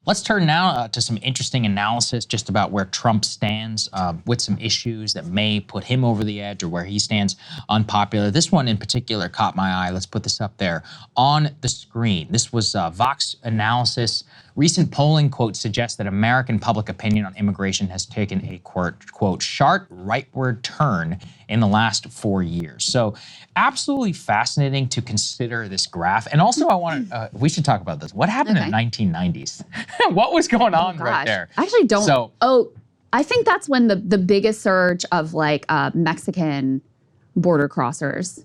Let's turn now to some interesting analysis just about where Trump stands with some issues that may put him over the edge or where he stands unpopular. This one in particular caught my eye. Let's put this up there on the screen. This was Vox analysis. Recent polling, quote, suggests that American public opinion on immigration has taken a, quote, sharp rightward turn in the last 4 years. So absolutely fascinating to consider this graph. And also I want to, we should talk about this. What happened in the 1990s? What was going on right there? I actually don't. I think that's when the biggest surge of like Mexican border crossers.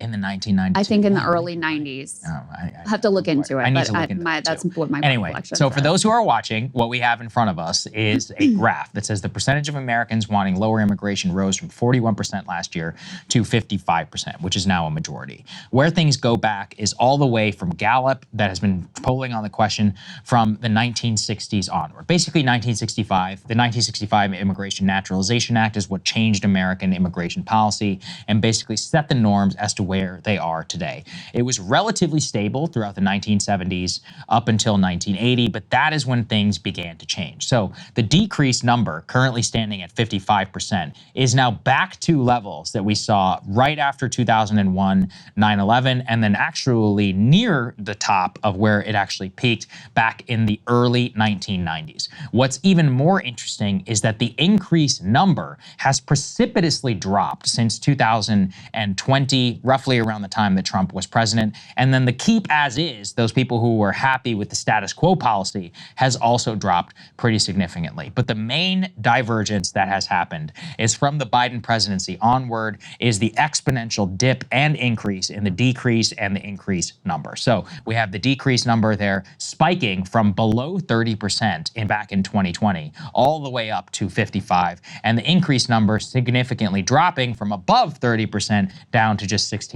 In the 1990s? I think in the early 90s. Oh, I have to look into it. I need to look into it That's too. what my Anyway, recollection so says. for those who are watching, what we have in front of us is a graph that says the percentage of Americans wanting lower immigration rose from 41% last year to 55%, which is now a majority. Where things go back is all the way from Gallup, that has been polling on the question from the 1960s onward. Basically 1965, the 1965 Immigration Naturalization Act is what changed American immigration policy and basically set the norms as to where they are today. It was relatively stable throughout the 1970s up until 1980, but that is when things began to change. So the decreased number, currently standing at 55%, is now back to levels that we saw right after 2001, 9/11, and then actually near the top of where it actually peaked back in the early 1990s. What's even more interesting is that the increased number has precipitously dropped since 2020, roughly around the time that Trump was president. And then the keep as is, those people who were happy with the status quo policy, has also dropped pretty significantly. But the main divergence that has happened is from the Biden presidency onward is the exponential dip and increase in the decrease and the increase number. So we have the decrease number there spiking from below 30% back in 2020 all the way up to 55, and the increase number significantly dropping from above 30% down to just 16%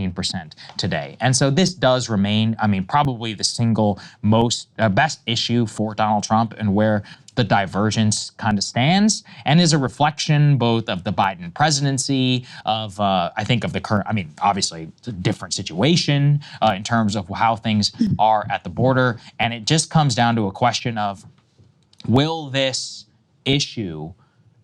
today. And so this does remain, I mean, probably the single most best issue for Donald Trump and where the divergence kind of stands, and is a reflection both of the Biden presidency, of I think of the current, I mean, obviously it's a different situation in terms of how things are at the border. And it just comes down to a question of, will this issue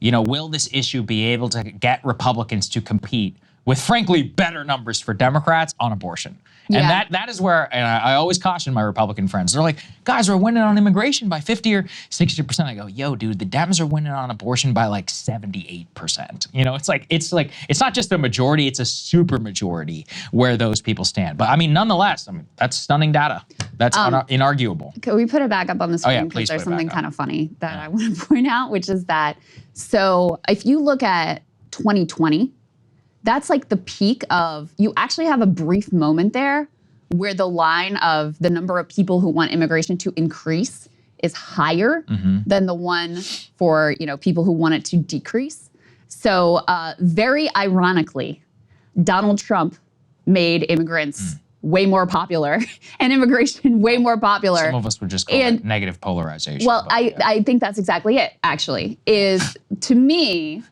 be able to get Republicans to compete with, frankly, better numbers for Democrats on abortion? And that is where, and I always caution my Republican friends. They're like, guys, we're winning on immigration by 50 or 60%. I go, yo, dude, the Dems are winning on abortion by like 78%. You know, it's not just a majority, it's a super majority where those people stand. But I mean, nonetheless, I mean, that's stunning data. That's inarguable. Can we put it back up on the screen? Because there's something kind of funny that I want to point out, which is that, so if you look at 2020, that's like the peak of, you actually have a brief moment there where the line of the number of people who want immigration to increase is higher than the one for, people who want it to decrease. So very ironically, Donald Trump made immigrants way more popular and immigration way more popular. Some of us would just call it negative polarization. Well, I think that's exactly it, actually, is to me,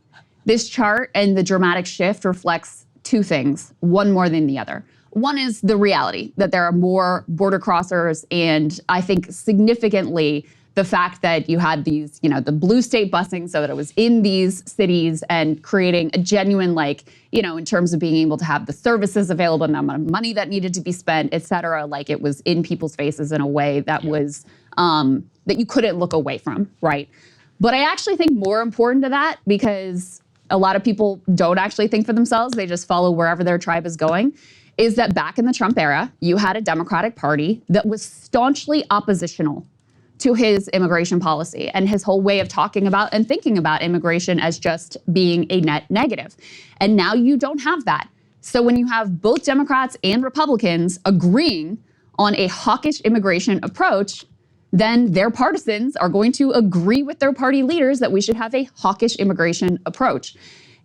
this chart and the dramatic shift reflects two things, one more than the other. One is the reality that there are more border crossers, and I think significantly the fact that you had these, the blue state busing, so that it was in these cities and creating a genuine, in terms of being able to have the services available and the amount of money that needed to be spent, et cetera, like it was in people's faces in a way that was, that you couldn't look away from, right? But I actually think more important to that, because a lot of people don't actually think for themselves, they just follow wherever their tribe is going, is that back in the Trump era, you had a Democratic Party that was staunchly oppositional to his immigration policy and his whole way of talking about and thinking about immigration as just being a net negative. And now you don't have that. So when you have both Democrats and Republicans agreeing on a hawkish immigration approach, then their partisans are going to agree with their party leaders that we should have a hawkish immigration approach.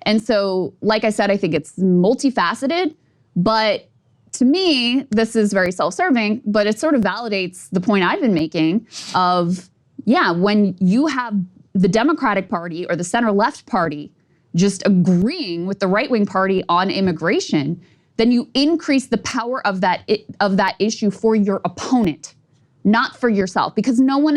And so, like I said, I think it's multifaceted, but to me, this is very self-serving, but it sort of validates the point I've been making of, when you have the Democratic Party or the center-left party just agreeing with the right-wing party on immigration, then you increase the power of that issue for your opponent. not for yourself, because no one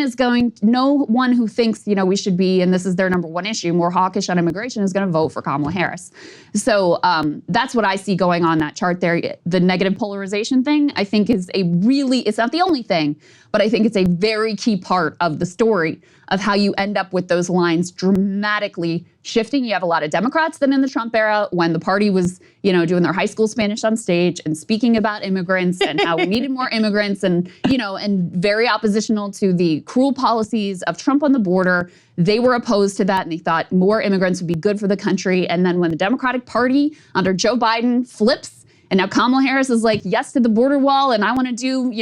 who thinks, we should be, and this is their number one issue, more hawkish on immigration, is going to vote for Kamala Harris. So that's what I see going on that chart there. The negative polarization thing, I think, is it's not the only thing, but I think it's a very key part of the story of how you end up with those lines dramatically shifting. You have a lot of Democrats that in the Trump era, when the party was, doing their high school Spanish on stage and speaking about immigrants and how we needed more immigrants and, and very oppositional to the cruel policies of Trump on the border. They were opposed to that, and they thought more immigrants would be good for the country. And then when the Democratic Party under Joe Biden flips, and now Kamala Harris is like, yes to the border wall, and I want to do,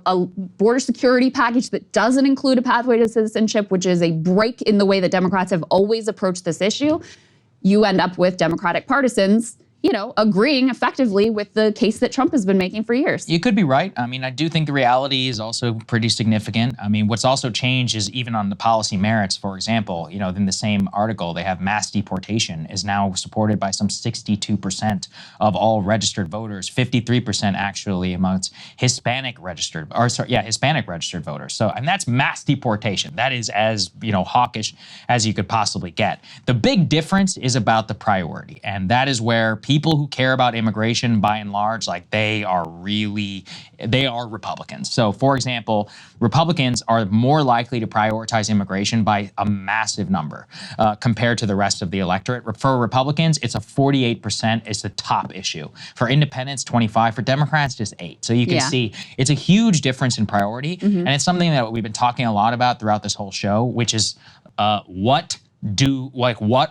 a border security package that doesn't include a pathway to citizenship, which is a break in the way that Democrats have always approached this issue. You end up with Democratic partisans, agreeing effectively with the case that Trump has been making for years. You could be right. I mean, I do think the reality is also pretty significant. I mean, what's also changed is even on the policy merits, for example, in the same article, they have mass deportation is now supported by some 62% of all registered voters, 53% actually amongst Hispanic registered voters. So, and that's mass deportation. That is as, hawkish as you could possibly get. The big difference is about the priority, and that is where people who care about immigration, by and large, they are Republicans. So, for example, Republicans are more likely to prioritize immigration by a massive number compared to the rest of the electorate. For Republicans, it's a 48%. It's the top issue. For independents, 25%. For Democrats, just 8%. So you can see it's a huge difference in priority. And it's something that we've been talking a lot about throughout this whole show, which is what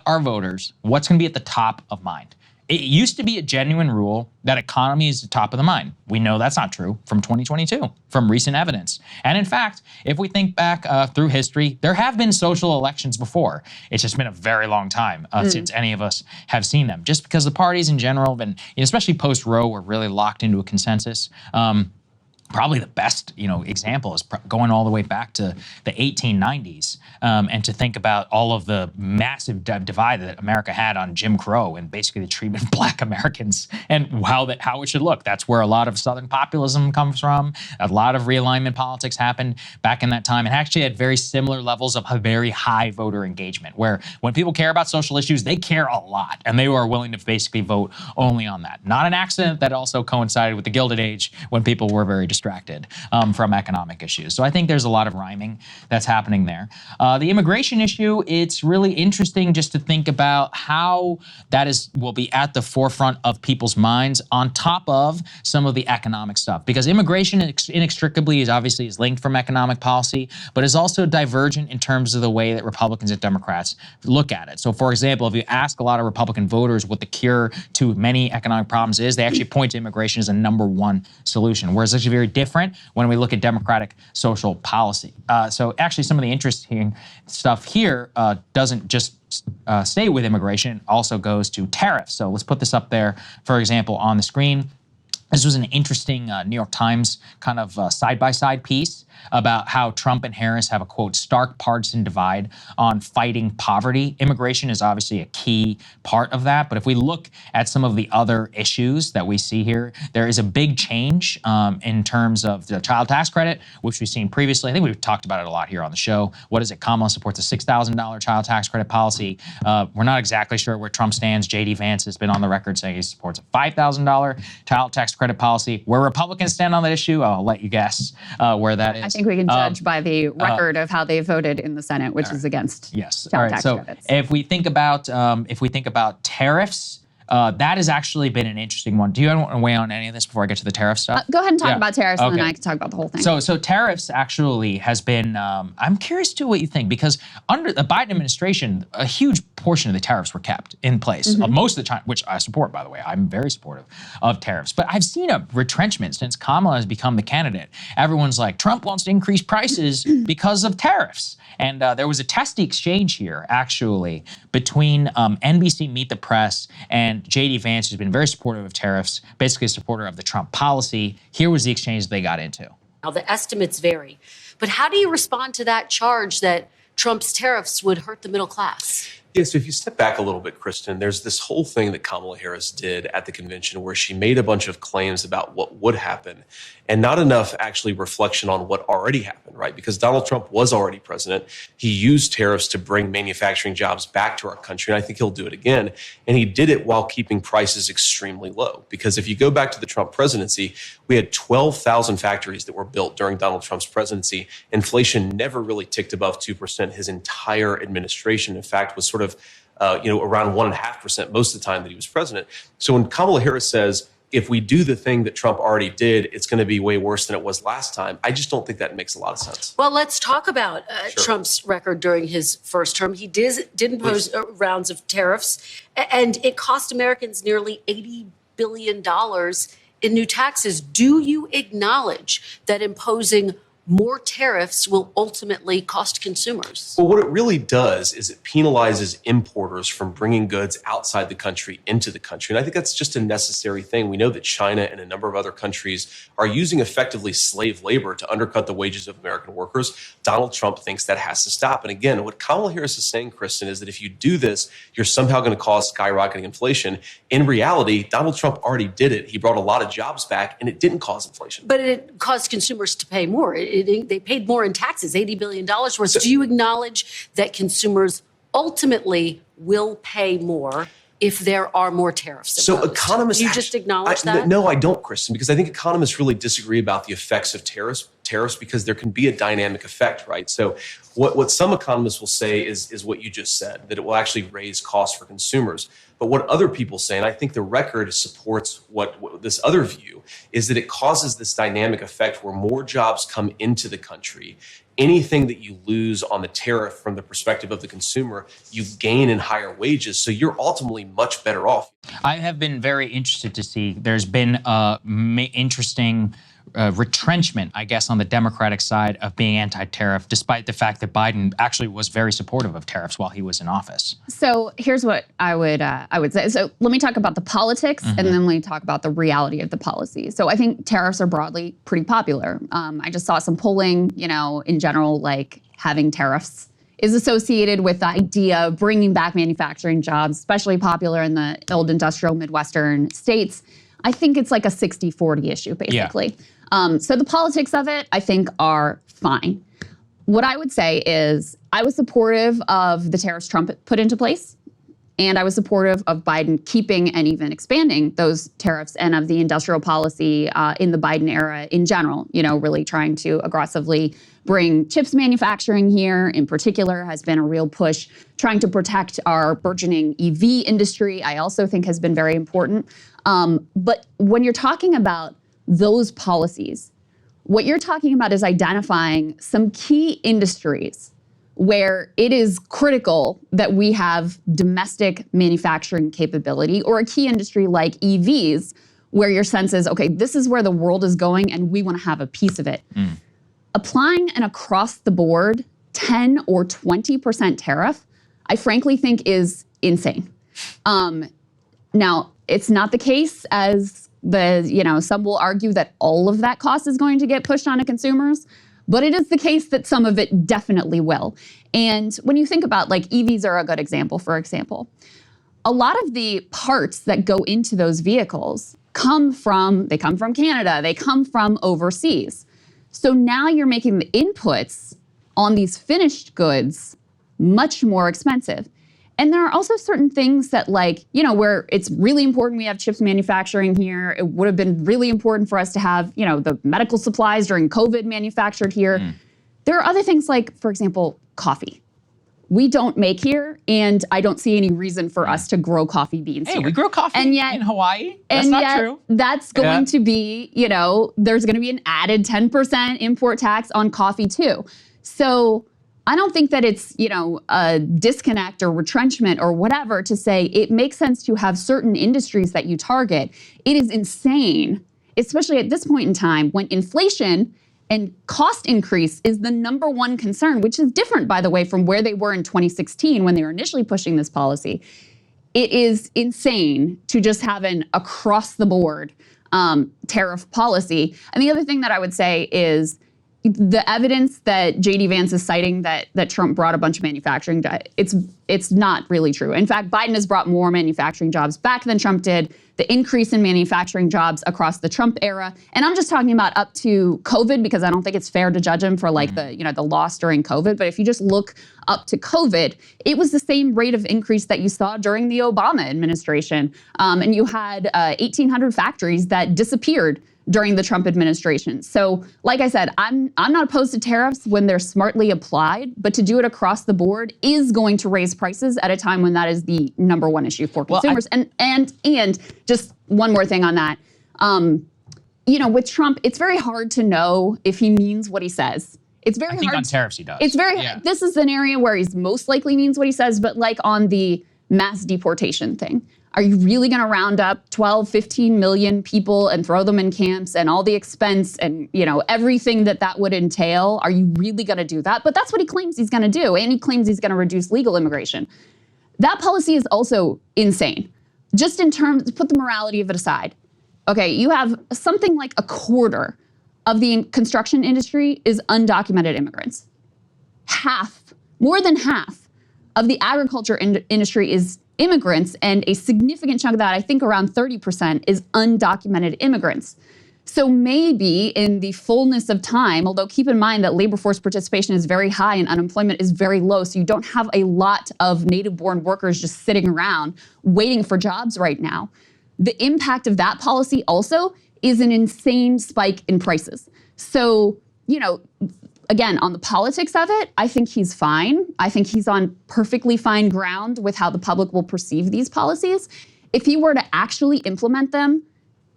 are voters, what's going to be at the top of mind? It used to be a genuine rule that economy is the top of the mind. We know that's not true from 2022, from recent evidence. And in fact, if we think back through history, there have been social elections before. It's just been a very long time since any of us have seen them, just because the parties in general have been, especially post-Roe, were really locked into a consensus. Probably the best, example is going all the way back to the 1890s, and to think about all of the massive divide that America had on Jim Crow and basically the treatment of Black Americans and how it should look. That's where a lot of Southern populism comes from. A lot of realignment politics happened back in that time, and actually had very similar levels of a very high voter engagement, where when people care about social issues, they care a lot, and they are willing to basically vote only on that. Not an accident that also coincided with the Gilded Age when people were very distracted from economic issues. So I think there's a lot of rhyming that's happening there. The immigration issue, it's really interesting just to think about how that will be at the forefront of people's minds on top of some of the economic stuff. Because immigration inextricably is linked from economic policy, but is also divergent in terms of the way that Republicans and Democrats look at it. So for example, if you ask a lot of Republican voters what the cure to many economic problems is, they actually point to immigration as a number one solution, whereas it's very different when we look at democratic social policy. So actually some of the interesting stuff here doesn't just stay with immigration, also goes to tariffs. So let's put this up there, for example, on the screen. This was an interesting New York Times kind of side-by-side piece about how Trump and Harris have a, quote, stark partisan divide on fighting poverty. Immigration is obviously a key part of that. But if we look at some of the other issues that we see here, there is a big change in terms of the child tax credit, which we've seen previously. I think we've talked about it a lot here on the show. What is it? Kamala supports a $6,000 child tax credit policy. We're not exactly sure where Trump stands. J.D. Vance has been on the record saying he supports a $5,000 child tax credit policy. Where Republicans stand on that issue, I'll let you guess where that is. I think we can judge by the record of how they voted in the Senate, which is against child tax credits. If we think about tariffs, that has actually been an interesting one. Do you want to weigh on any of this before I get to the tariff stuff? Go ahead and talk about tariffs, and then I can talk about the whole thing. So tariffs actually has been, I'm curious to what you think, because under the Biden administration, a huge portion of the tariffs were kept in place. Most of the time, which I support, by the way. I'm very supportive of tariffs. But I've seen a retrenchment since Kamala has become the candidate. Everyone's like, Trump wants to increase prices because of tariffs. And there was a testy exchange here, actually, between NBC Meet the Press and J.D. Vance, who's been very supportive of tariffs, basically a supporter of the Trump policy. Here was the exchange they got into. Now, the estimates vary. But how do you respond to that charge that Trump's tariffs would hurt the middle class? Yeah, so if you step back a little bit, Kristen, there's this whole thing that Kamala Harris did at the convention where she made a bunch of claims about what would happen and not enough actually reflection on what already happened, right? Because Donald Trump was already president. He used tariffs to bring manufacturing jobs back to our country, and I think he'll do it again. And he did it while keeping prices extremely low. Because if you go back to the Trump presidency, we had 12,000 factories that were built during Donald Trump's presidency. Inflation never really ticked above 2% his entire administration. In fact, was sort of around 1.5% most of the time that he was president. So when Kamala Harris says, if we do the thing that Trump already did, it's going to be way worse than it was last time, I just don't think that makes a lot of sense. Well, let's talk about Trump's record during his first term. He did impose rounds of tariffs, and it cost Americans nearly $80 billion in new taxes. Do you acknowledge that imposing more tariffs will ultimately cost consumers? Well, what it really does is it penalizes importers from bringing goods outside the country into the country. And I think that's just a necessary thing. We know that China and a number of other countries are using effectively slave labor to undercut the wages of American workers. Donald Trump thinks that has to stop. And again, what Kamala Harris is saying, Kristen, is that if you do this, you're somehow going to cause skyrocketing inflation. In reality, Donald Trump already did it. He brought a lot of jobs back, and it didn't cause inflation. But it caused consumers to pay more. They paid more in taxes, $80 billion worth. Do you acknowledge that consumers ultimately will pay more if there are more tariffs imposed? So economists... Do you just acknowledge that? No, I don't, Kristen, because I think economists really disagree about the effects of tariffs because there can be a dynamic effect, right? So what some economists will say is what you just said, that it will actually raise costs for consumers. But what other people say, and I think the record supports what this other view, is that it causes this dynamic effect where more jobs come into the country. Anything that you lose on the tariff from the perspective of the consumer, you gain in higher wages. So you're ultimately much better off. I have been very interested to see there's been interesting retrenchment, I guess, on the Democratic side of being anti-tariff, despite the fact that Biden actually was very supportive of tariffs while he was in office. So here's what I would say. So let me talk about the politics, and then let me talk about the reality of the policy. So I think tariffs are broadly pretty popular. I just saw some polling, in general, like having tariffs is associated with the idea of bringing back manufacturing jobs, especially popular in the old industrial Midwestern states. I think it's like a 60-40 issue, basically. Yeah. So the politics of it, I think, are fine. What I would say is I was supportive of the tariffs Trump put into place, and I was supportive of Biden keeping and even expanding those tariffs and of the industrial policy in the Biden era in general, really trying to aggressively bring chips manufacturing here in particular has been a real push. Trying to protect our burgeoning EV industry, I also think has been very important. But when you're talking about those policies, what you're talking about is identifying some key industries where it is critical that we have domestic manufacturing capability, or a key industry like EVs, where your sense is, okay, this is where the world is going and we want to have a piece of it. Applying an across the board 10 or 20% tariff, I frankly think is insane. Now, it's not the case as some will argue that all of that cost is going to get pushed onto consumers, but it is the case that some of it definitely will. And when you think about EVs are a good example, for example, a lot of the parts that go into those vehicles come from Canada, they come from overseas. So now you're making the inputs on these finished goods much more expensive. And there are also certain things that where it's really important we have chips manufacturing here. It would have been really important for us to have, the medical supplies during COVID manufactured here. There are other things like, for example, coffee. We don't make here, and I don't see any reason for us to grow coffee beans here. We grow coffee in Hawaii. That's not true. That's going to be, there's going to be an added 10% import tax on coffee too. So I don't think that it's, a disconnect or retrenchment or whatever to say it makes sense to have certain industries that you target. It is insane, especially at this point in time when inflation and cost increase is the number one concern, which is different, by the way, from where they were in 2016 when they were initially pushing this policy. It is insane to just have an across the board tariff policy. And the other thing that I would say is, the evidence that JD Vance is citing that Trump brought a bunch of manufacturing, it's not really true. In fact, Biden has brought more manufacturing jobs back than Trump did. The increase in manufacturing jobs across the Trump era, and I'm just talking about up to COVID because I don't think it's fair to judge him for like the loss during COVID. But if you just look up to COVID, it was the same rate of increase that you saw during the Obama administration, and you had 1,800 factories that disappeared during the Trump administration. So, like I said, I'm not opposed to tariffs when they're smartly applied, but to do it across the board is going to raise prices at a time when that is the number one issue for consumers. And just one more thing on that. With Trump, it's very hard to know if he means what he says. It's very hard. I think on tariffs he does. It's very hard. This is an area where he's most likely means what he says, but like on the mass deportation thing, are you really going to round up 12, 15 million people and throw them in camps and all the expense and, everything that would entail? Are you really going to do that? But that's what he claims he's going to do. And he claims he's going to reduce legal immigration. That policy is also insane. Just in terms, put the morality of it aside. Okay, you have something like a quarter of the construction industry is undocumented immigrants. More than half of the agriculture industry is immigrants, and a significant chunk of that, I think around 30%, is undocumented immigrants. So maybe in the fullness of time, although keep in mind that labor force participation is very high and unemployment is very low, so you don't have a lot of native-born workers just sitting around waiting for jobs right now. The impact of that policy also is an insane spike in prices. So, again, on the politics of it, I think he's fine. I think he's on perfectly fine ground with how the public will perceive these policies. If he were to actually implement them,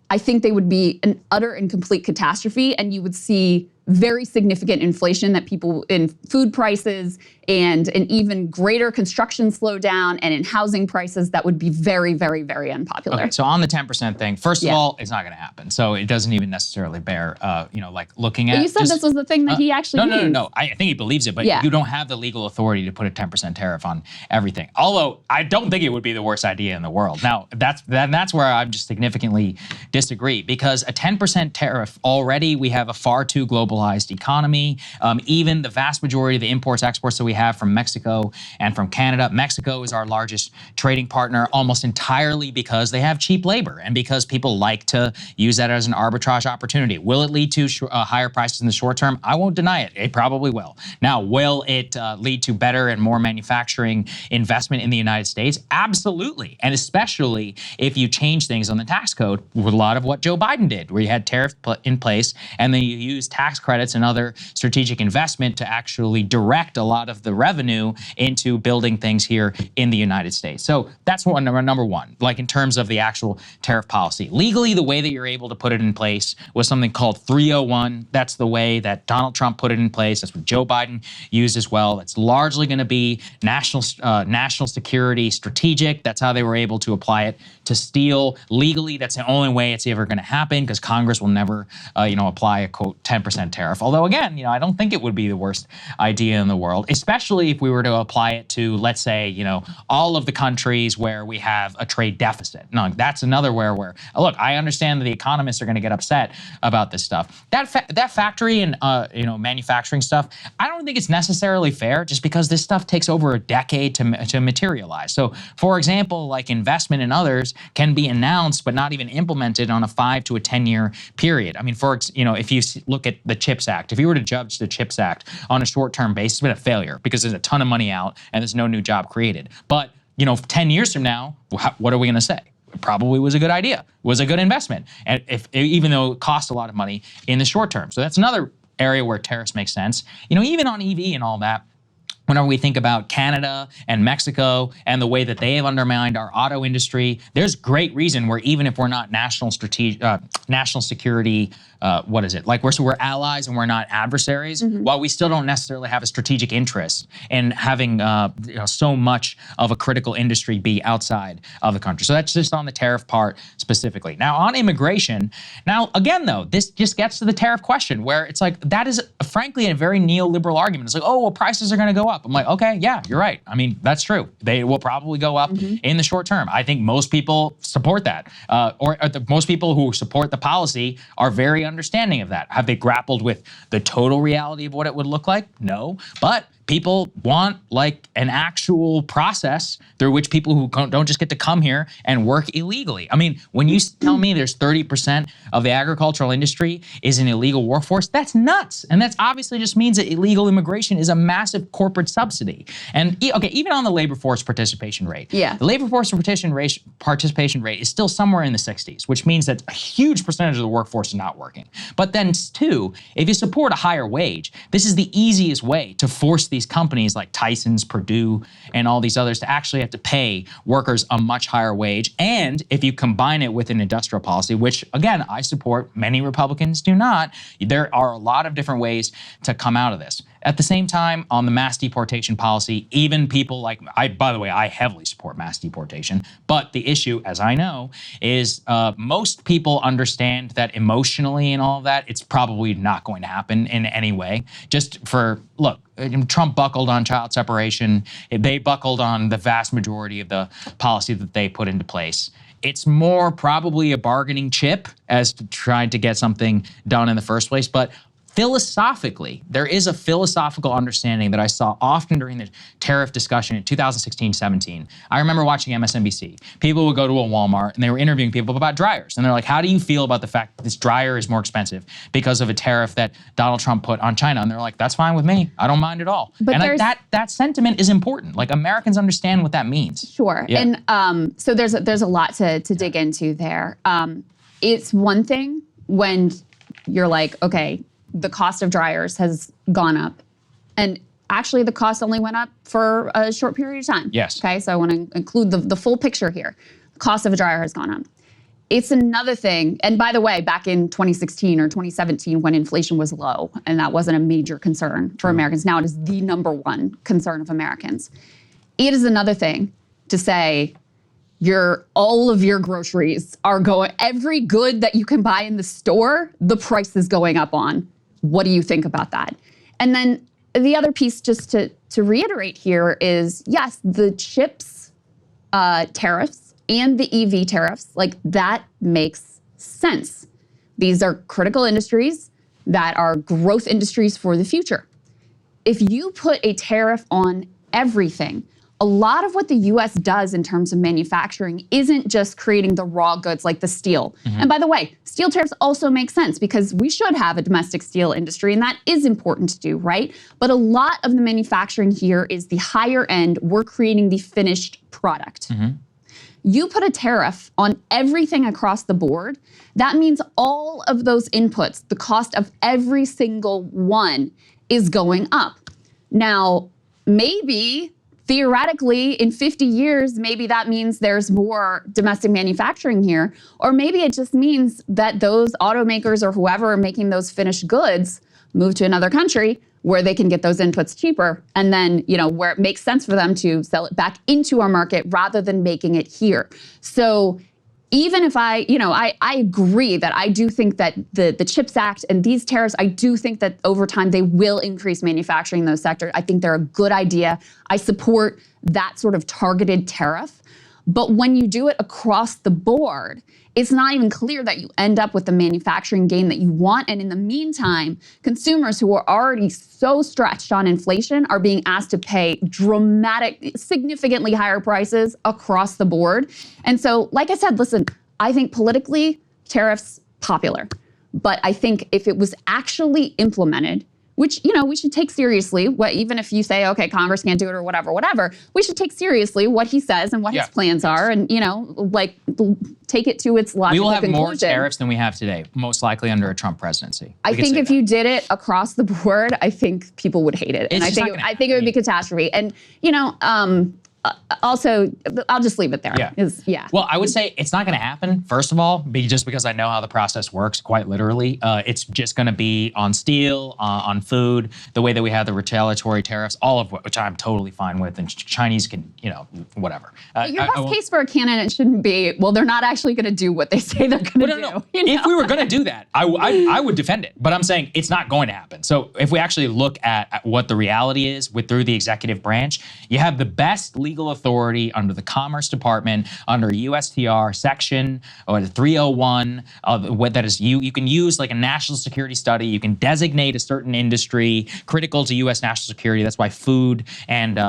I think they would be an utter and complete catastrophe, and you would see very significant inflation that people in food prices and an even greater construction slowdown and in housing prices that would be very, very, very unpopular. Okay, so on the 10% thing, first of all, it's not going to happen. So it doesn't even necessarily bear, looking at. But you said this was the thing that he actually means. No. I think he believes it, but you don't have the legal authority to put a 10% tariff on everything. Although I don't think it would be the worst idea in the world. Now, that's where I just significantly disagree, because a 10% tariff, already we have a far too globalized economy. Even the vast majority of the imports, exports that we have from Mexico and from Canada. Mexico is our largest trading partner almost entirely because they have cheap labor and because people like to use that as an arbitrage opportunity. Will it lead to higher prices in the short term? I won't deny it. It probably will. Now, will it lead to better and more manufacturing investment in the United States? Absolutely. And especially if you change things on the tax code, with a lot of what Joe Biden did, where you had tariffs in place and then you use tax credits and other strategic investment to actually direct a lot of the revenue into building things here in the United States. So that's number one, like in terms of the actual tariff policy. Legally, the way that you're able to put it in place was something called 301. That's the way that Donald Trump put it in place. That's what Joe Biden used as well. It's largely going to be national security strategic. That's how they were able to apply it to steel. Legally, that's the only way it's ever going to happen, because Congress will never, apply a quote 10% tariff. Although again, I don't think it would be the worst idea in the world, especially if we were to apply it to, let's say, all of the countries where we have a trade deficit. No, that's another where look, I understand that the economists are going to get upset about this stuff. That factory and manufacturing stuff, I don't think it's necessarily fair, just because this stuff takes over a decade to materialize. So, for example, like investment in others can be announced but not even implemented on a 5 to a 10-year period. I mean, if you look at the CHIPS Act, if you were to judge the CHIPS Act on a short-term basis, it's been a failure because there's a ton of money out and there's no new job created. But 10 years from now, what are we going to say? It probably was a good idea, was a good investment, and even though it cost a lot of money in the short term. So that's another area where tariffs make sense. Even on EV and all that, whenever we think about Canada and Mexico and the way that they have undermined our auto industry, there's great reason where even if we're not national security, we're allies and we're not adversaries, while we still don't necessarily have a strategic interest in having so much of a critical industry be outside of the country. So that's just on the tariff part specifically. Now on immigration, again though, this just gets to the tariff question, where it's like, that is frankly a very neoliberal argument. It's like, oh, well, prices are going to go up. up. I'm like, okay, yeah, you're right. I mean, that's true. They will probably go up in the short term. I think most people support that. Most people who support the policy are very understanding of that. Have they grappled with the total reality of what it would look like? No. But people want like an actual process through which people who don't just get to come here and work illegally. I mean, when you tell me there's 30% of the agricultural industry is an illegal workforce, that's nuts. And that's obviously just means that illegal immigration is a massive corporate subsidy. And okay, even on the labor force participation rate, the labor force participation rate is still somewhere in the 60s, which means that a huge percentage of the workforce is not working. But then two, if you support a higher wage, this is the easiest way to force these companies like Tyson's, Purdue, and all these others to actually have to pay workers a much higher wage. And if you combine it with an industrial policy, which again, I support, many Republicans do not, there are a lot of different ways to come out of this. At the same time, on the mass deportation policy, even people like, by the way, I heavily support mass deportation, but the issue, as I know, is most people understand that emotionally and all of that, it's probably not going to happen in any way. Just for, look, Trump buckled on child separation. They buckled on the vast majority of the policy that they put into place. It's more probably a bargaining chip as to trying to get something done in the first place, but philosophically, there is a philosophical understanding that I saw often during the tariff discussion in 2016-17. I remember watching MSNBC. People would go to a Walmart and they were interviewing people about dryers. And they're like, how do you feel about the fact that this dryer is more expensive because of a tariff that Donald Trump put on China? And they're like, that's fine with me. I don't mind at all. But and that sentiment is important. Like Americans understand what that means. Sure. Yeah. And so there's a lot to dig into there. It's one thing when you're like, okay, the cost of dryers has gone up. And actually the cost only went up for a short period of time. Yes. Okay, so I want to include the full picture here. The cost of a dryer has gone up. It's another thing, and by the way, back in 2016 or 2017 when inflation was low, and that wasn't a major concern for Americans, now it is the number one concern of Americans. It is another thing to say, all of your groceries are going, every good that you can buy in the store, the price is going up on. What do you think about that? And then the other piece, just to reiterate here, is yes, the chips tariffs and the EV tariffs, like that makes sense. These are critical industries that are growth industries for the future. If you put a tariff on everything, a lot of what the US does in terms of manufacturing isn't just creating the raw goods like the steel. And by the way, steel tariffs also make sense because we should have a domestic steel industry and that is important to do, right? But a lot of the manufacturing here is the higher end, we're creating the finished product. You put a tariff on everything across the board, that means all of those inputs, the cost of every single one is going up. Now, maybe theoretically, in 50 years, maybe that means there's more domestic manufacturing here, or maybe it just means that those automakers or whoever are making those finished goods move to another country where they can get those inputs cheaper, and then, where it makes sense for them to sell it back into our market rather than making it here. So even if I agree that I do think that the CHIPS Act and these tariffs, I do think that over time they will increase manufacturing in those sectors. I think they're a good idea. I support that sort of targeted tariff. But when you do it across the board, it's not even clear that you end up with the manufacturing gain that you want. And in the meantime, consumers who are already so stretched on inflation are being asked to pay significantly higher prices across the board. And so, like I said, listen, I think politically, tariffs popular. But I think if it was actually implemented, which, we should take seriously, even if you say, okay, Congress can't do it or whatever, we should take seriously what he says and what his plans are and, take it to its logical conclusion. We will have more tariffs than we have today, most likely under a Trump presidency. I think if you did it across the board, I think people would hate it. And I think it would be catastrophe. And, also, I'll just leave it there. Yeah. Well, I would say it's not going to happen, first of all, just because I know how the process works, quite literally. It's just going to be on steel, on food, the way that we have the retaliatory tariffs, all of which I'm totally fine with. And Chinese can, whatever. Your best case for a candidate shouldn't be, well, they're not actually going to do what they say they're going to do. No. If we were going to do that, I would defend it. But I'm saying it's not going to happen. So if we actually look at what the reality is through the executive branch, you have the best legal authority under the Commerce Department, under USTR section 301. That is, you can use like a national security study. You can designate a certain industry critical to U.S. national security. That's why food and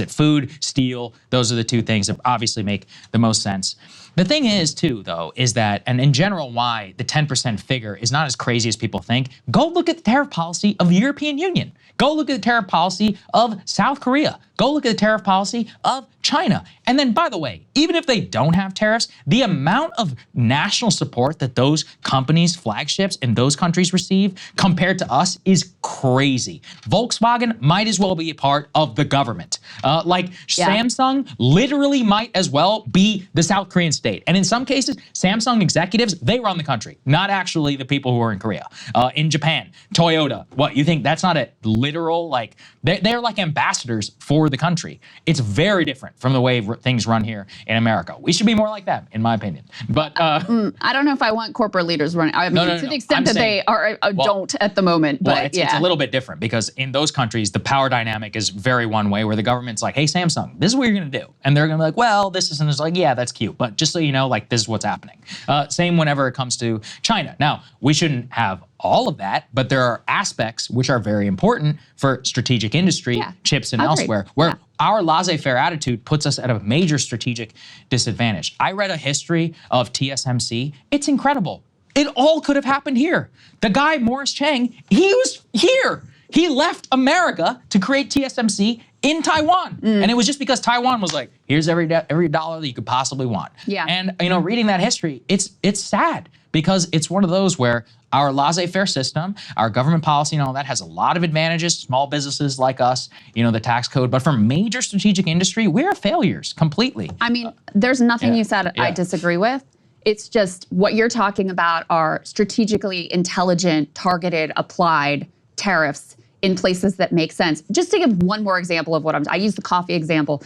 food, steel, those are the two things that obviously make the most sense. The thing is, too, though, is that, and in general, why the 10% figure is not as crazy as people think. Go look at the tariff policy of the European Union. Go look at the tariff policy of South Korea. Go look at the tariff policy of China. And then, by the way, even if they don't have tariffs, the amount of national support that those companies, flagships in those countries receive compared to us is crazy. Volkswagen might as well be a part of the government. Samsung literally might as well be the South Korean state. And in some cases, Samsung executives, they run the country, not actually the people who are in Korea. In Japan, Toyota, what, you think that's not a literal, they're like ambassadors for the country. It's very different from the way things run here in America. We should be more like that, in my opinion. But I don't know if I want corporate leaders running. I mean, to the extent that they are don't at the moment. But it's a little bit different because in those countries, the power dynamic is very one way, where the government's like, hey, Samsung, this is what you're going to do. And they're going to be like, well, this isn't. It's like, yeah, that's cute. But just so you know, this is what's happening. Same whenever it comes to China. Now, we shouldn't have all of that, but there are aspects which are very important for strategic industry, chips and elsewhere, where our laissez-faire attitude puts us at a major strategic disadvantage. I read a history of TSMC. It's incredible. It all could have happened here. The guy, Morris Chang, he was here. He left America to create TSMC in Taiwan. And it was just because Taiwan was like, here's every dollar that you could possibly want. And reading that history, it's sad because it's one of those where our laissez-faire system, our government policy and all that has a lot of advantages, small businesses like us, the tax code, but for major strategic industry, we're failures completely. I mean, there's nothing you said I disagree with. It's just what you're talking about are strategically intelligent, targeted, applied tariffs in places that make sense. Just to give one more example of I use the coffee example.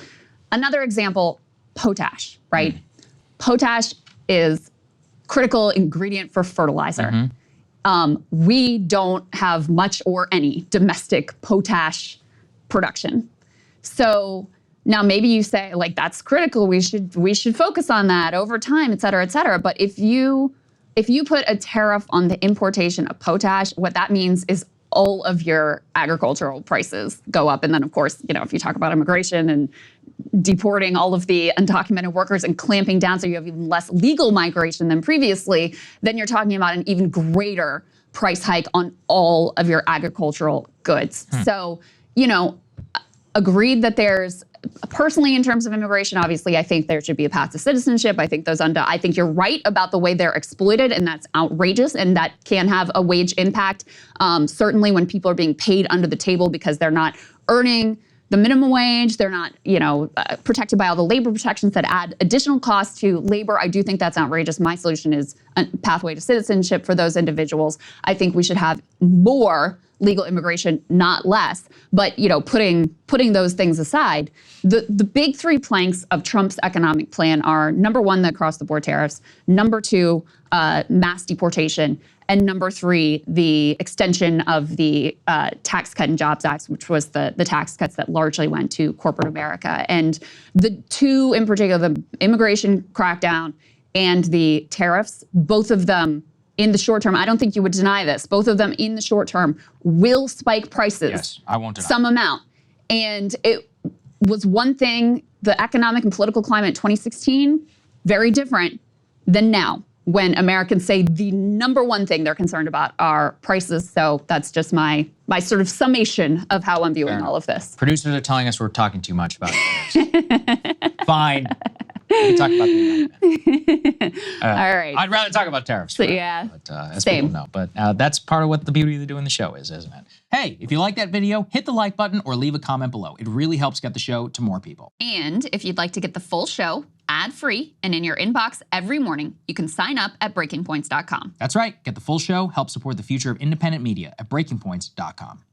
Another example, potash, right? Potash is critical ingredient for fertilizer. We don't have much or any domestic potash production. So now maybe you say that's critical. We should focus on that over time, et cetera, et cetera. But if you put a tariff on the importation of potash, what that means is all of your agricultural prices go up. And then, of course, if you talk about immigration and deporting all of the undocumented workers and clamping down so you have even less legal migration than previously, then you're talking about an even greater price hike on all of your agricultural goods. So, agreed that there's, personally in terms of immigration, obviously, I think there should be a path to citizenship. I think I think you're right about the way they're exploited, and that's outrageous, and that can have a wage impact. Certainly when people are being paid under the table because they're not earning the minimum wage, they're not, protected by all the labor protections that add additional costs to labor. I do think that's outrageous. My solution is a pathway to citizenship for those individuals. I think we should have more legal immigration, not less. But putting those things aside, the big three planks of Trump's economic plan are, number one, the across-the-board tariffs, number two, mass deportation, and number three, the extension of the Tax Cut and Jobs Act, which was the tax cuts that largely went to corporate America. And the two in particular, the immigration crackdown and the tariffs, both of them in the short term, I don't think you would deny this, both of them in the short term will spike prices. Yes, I won't deny some amount. And it was one thing, the economic and political climate in 2016, very different than now, when Americans say the number one thing they're concerned about are prices. So that's just my sort of summation of how I'm viewing all of this. Producers are telling us we're talking too much about it. Fine. We can talk about the indictment. All right. I'd rather talk about tariffs. So, yeah. But, as Same. people know. But that's part of what the beauty of doing the show is, isn't it? Hey, if you like that video, hit the like button or leave a comment below. It really helps get the show to more people. And if you'd like to get the full show ad-free and in your inbox every morning, you can sign up at breakingpoints.com. That's right. Get the full show. Help support the future of independent media at breakingpoints.com.